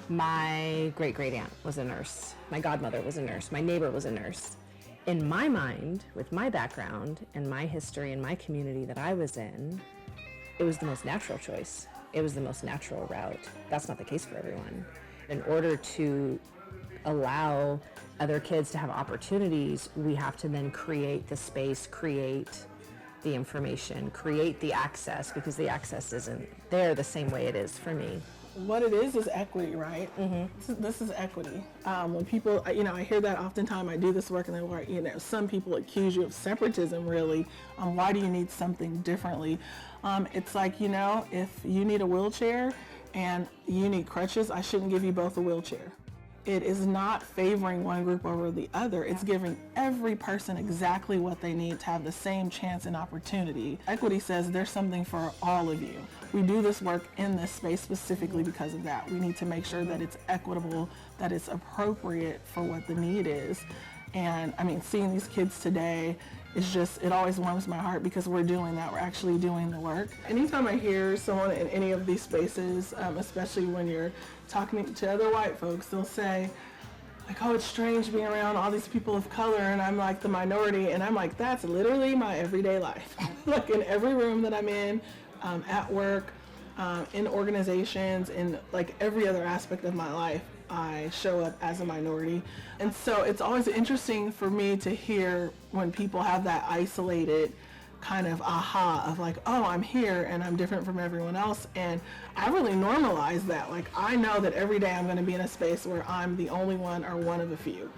My great-great-aunt was a nurse. My godmother was a nurse. My neighbor was a nurse. In my mind, with my background and my history and my community that I was in, it was the most natural choice. It was the most natural route. That's not the case for everyone. In order to allow other kids to have opportunities, we have to then create the space, create the information, create the access, because the access isn't there the same way it is for me. What it is equity, right? Mm-hmm. This is equity. When people, I hear that oftentimes. I do this work, and they're like, some people accuse you of separatism, really. Why do you need something differently? It's like, if you need a wheelchair and you need crutches, I shouldn't give you both a wheelchair. It is not favoring one group over the other. It's giving every person exactly what they need to have the same chance and opportunity. Equity says there's something for all of you. We do this work in this space specifically because of that. We need to make sure that it's equitable, that it's appropriate for what the need is. And seeing these kids today, it always warms my heart because we're doing that. We're actually doing the work. Anytime I hear someone in any of these spaces, especially when you're talking to other white folks, they'll say, like, oh, it's strange being around all these people of color, and I'm like the minority, and I'm like, that's literally my everyday life. Like in every room that I'm in, at work, in organizations, in like every other aspect of my life, I show up as a minority. And so it's always interesting for me to hear when people have that isolated kind of aha of like, oh, I'm here and I'm different from everyone else. And I really normalize that. Like, I know that every day I'm going to be in a space where I'm the only one or one of a few.